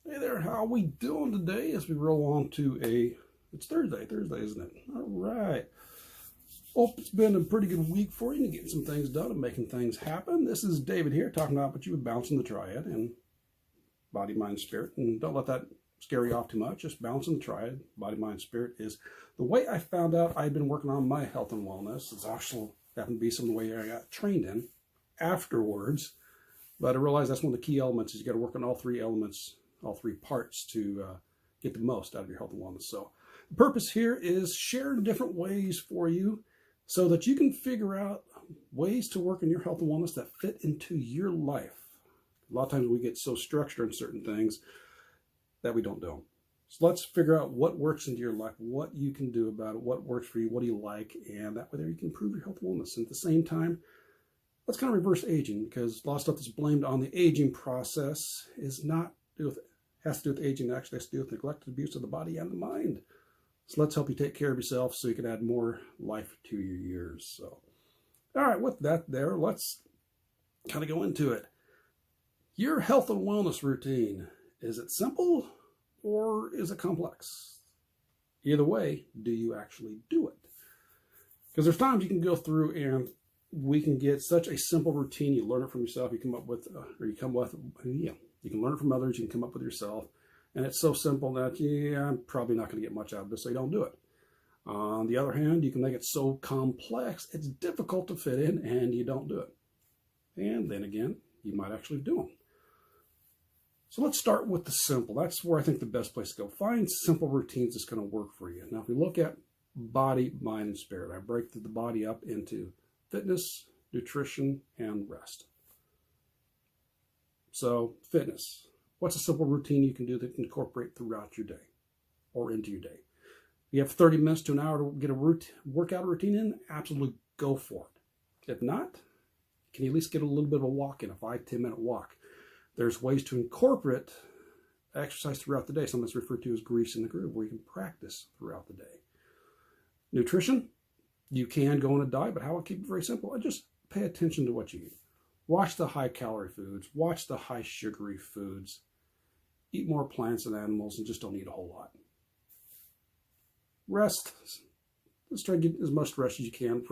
Hey there, how we doing today as we roll on to it's Thursday, isn't it? All right. Hope it's been a pretty good week for you and getting some things done and making things happen. This is David here talking about what you would balancing the triad and body, mind, spirit. And don't let that scare you off too much. Just balancing the triad, body, mind, spirit is the way I found out I'd been working on my health and wellness. It's actually happened to be some of the way I got trained in afterwards. But I realized that's one of the key elements is you got to work on all three elements, all three parts to get the most out of your health and wellness. So the purpose here is sharing different ways for you so that you can figure out ways to work in your health and wellness that fit into your life. A lot of times we get so structured in certain things that we don't do them. So let's figure out what works into your life, what you can do about it, what works for you, what do you like, and that way there you can improve your health and wellness. And at the same time, let's kind of reverse aging, because a lot of stuff that's blamed on the aging process has to do with aging. It actually has to do with neglected abuse of the body and the mind. So let's help you take care of yourself so you can add more life to your years. So, all right, with that there, let's kind of go into it. Your health and wellness routine, is it simple or is it complex? Either way, do you actually do it? Because there's times you can go through and we can get such a simple routine. You learn it from yourself. You can learn it from others. You can come up with yourself. And it's so simple that, I'm probably not going to get much out of this, so you don't do it. On the other hand, you can make it so complex, it's difficult to fit in, and you don't do it. And then again, you might actually do them. So let's start with the simple. That's where I think the best place to go. Find simple routines that's going to work for you. Now, if we look at body, mind, and spirit, I break the body up into fitness, nutrition, and rest. So fitness. What's a simple routine you can do that can incorporate throughout your day or into your day? You have 30 minutes to an hour to get a workout routine in, absolutely go for it. If not, can you at least get a little bit of a walk in, a 5-10 minute walk? There's ways to incorporate exercise throughout the day, sometimes referred to as grease in the groove, where you can practice throughout the day. Nutrition, you can go on a diet, but how I keep it very simple, I just pay attention to what you eat. Watch the high calorie foods, watch the high sugary foods, eat more plants and animals, and just don't eat a whole lot. Rest, let's try to get as much rest as you can.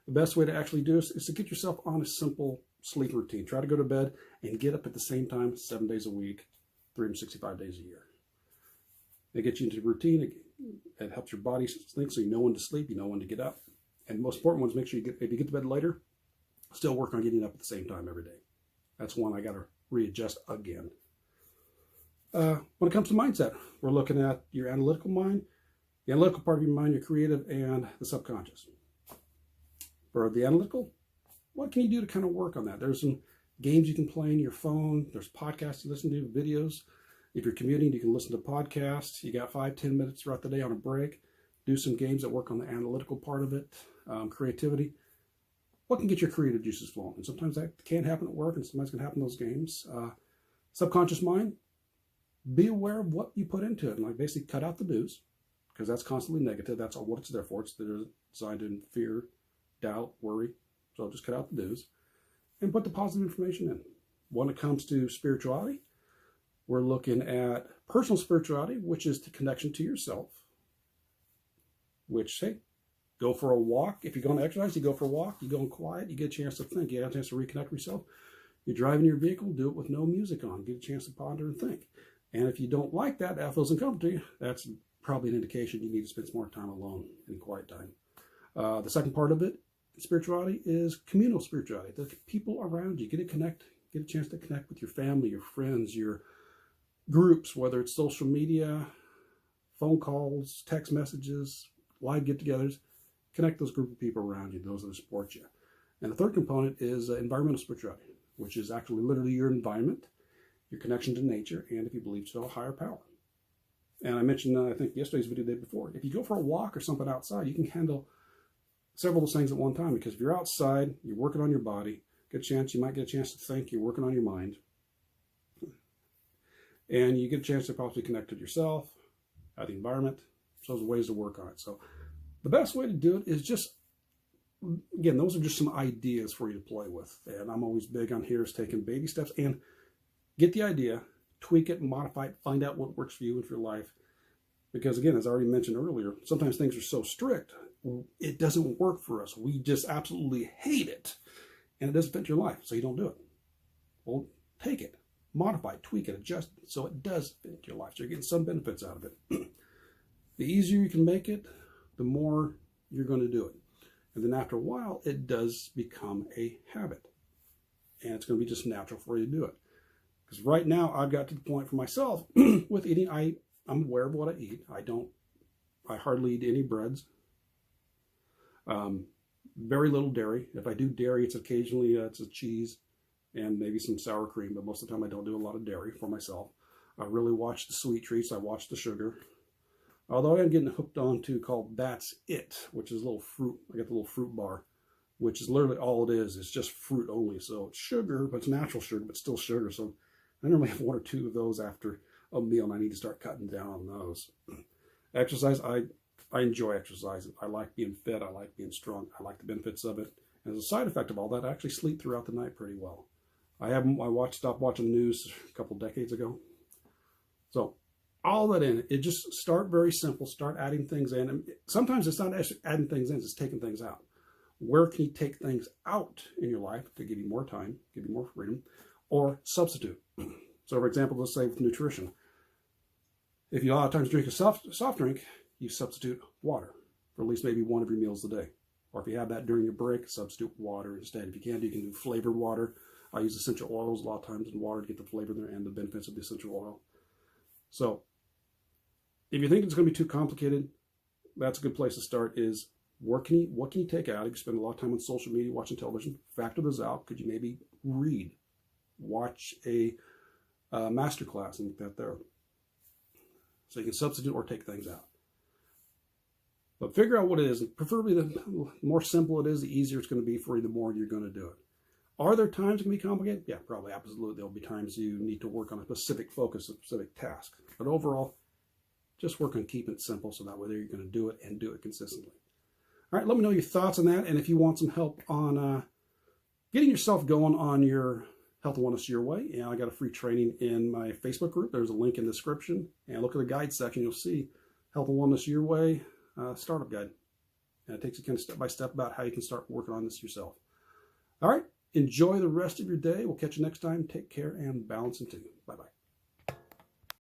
The best way to actually do this is to get yourself on a simple sleep routine. Try to go to bed and get up at the same time 7 days a week, 365 days a year. They get you into the routine. It helps your body think so you know when to sleep, you know when to get up. And the most important one is make sure if you get to bed later, still work on getting up at the same time every day. That's one I got to readjust again. When it comes to mindset, we're looking at your analytical mind, the analytical part of your mind, your creative, and the subconscious. For the analytical, what can you do to kind of work on that? There's some games you can play on your phone. There's podcasts you listen to, videos. If you're commuting, you can listen to podcasts. You got 5-10 minutes throughout the day on a break. Do some games that work on the analytical part of it, creativity. What can get your creative juices flowing? And sometimes that can't happen at work, and sometimes it can happen in those games. Subconscious mind, be aware of what you put into it. And like basically cut out the news, because that's constantly negative. That's all what it's there for. It's designed to fear, doubt, worry. So just cut out the news and put the positive information in. When it comes to spirituality, we're looking at personal spirituality, which is the connection to yourself, which, hey, go for a walk. If you're going to exercise, you go for a walk. You go in quiet. You get a chance to think. You get a chance to reconnect with yourself. You're driving your vehicle. Do it with no music on. Get a chance to ponder and think. And if you don't like that, that feels uncomfortable to you, that's probably an indication you need to spend some more time alone in quiet time. The second part of it, spirituality, is communal spirituality. The people around you. Get a chance to connect with your family, your friends, your groups, whether it's social media, phone calls, text messages, live get-togethers. Connect those group of people around you, those that support you. And the third component is environmental spirituality, which is actually literally your environment, your connection to nature, and if you believe so, a higher power. And I mentioned, I think yesterday's video, the day before, if you go for a walk or something outside, you can handle several of those things at one time, because if you're outside, you're working on your body, you might get a chance to think, you're working on your mind, and you get a chance to possibly connect with yourself, the environment. So there's ways to work on it. So the best way to do it is just, again, those are just some ideas for you to play with. And I'm always big on here is taking baby steps and get the idea, tweak it, modify it, find out what works for you and for your life. Because again, as I already mentioned earlier, sometimes things are so strict, it doesn't work for us. We just absolutely hate it, and it doesn't fit your life, so you don't do it. Well, take it, modify it, tweak it, adjust it, so it does fit your life, so you're getting some benefits out of it. The easier you can make it, the more you're going to do it. And then after a while, it does become a habit. And it's going to be just natural for you to do it. Because right now, I've got to the point for myself with eating, I'm aware of what I eat. I hardly eat any breads. Very little dairy. If I do dairy, it's occasionally it's a cheese and maybe some sour cream. But most of the time, I don't do a lot of dairy for myself. I really watch the sweet treats. I watch the sugar. Although I'm getting hooked on to called That's It, which is a little fruit. I got the little fruit bar, which is literally all it is. It's just fruit only. So it's sugar, but it's natural sugar, but still sugar. So I normally have one or two of those after a meal, and I need to start cutting down on those. Exercise, I enjoy exercise. I like being fit. I like being strong. I like the benefits of it. And as a side effect of all that, I actually sleep throughout the night pretty well. I stopped watching the news a couple decades ago. So all that in it just start very simple. Start adding things in. And sometimes it's not adding things in, it's taking things out. Where can you take things out in your life to give you more time, give you more freedom, or substitute? So for example, let's say with nutrition. If you a lot of times drink a soft drink, you substitute water for at least maybe one of your meals a day. Or if you have that during your break, substitute water instead. If you can do flavored water. I use essential oils a lot of times in water to get the flavor there and the benefits of the essential oil. So if you think it's going to be too complicated, that's a good place to start is what can you take out? You spend a lot of time on social media, watching television. Factor those out. Could you maybe read, watch a masterclass and get that there? So you can substitute or take things out. But figure out what it is. Preferably the more simple it is, the easier it's going to be for you, the more you're going to do it. Are there times it can be complicated? Yeah, probably, absolutely. There'll be times you need to work on a specific focus, a specific task. But overall, just work on keeping it simple so that way you're going to do it and do it consistently. All right, let me know your thoughts on that. And if you want some help on getting yourself going on your Health and Wellness Your Way, and I got a free training in my Facebook group. There's a link in the description. And look at the guide section. You'll see Health and Wellness Your Way startup guide. And it takes you kind of step by step about how you can start working on this yourself. All right. Enjoy the rest of your day. We'll catch you next time. Take care and balance into. Bye-bye.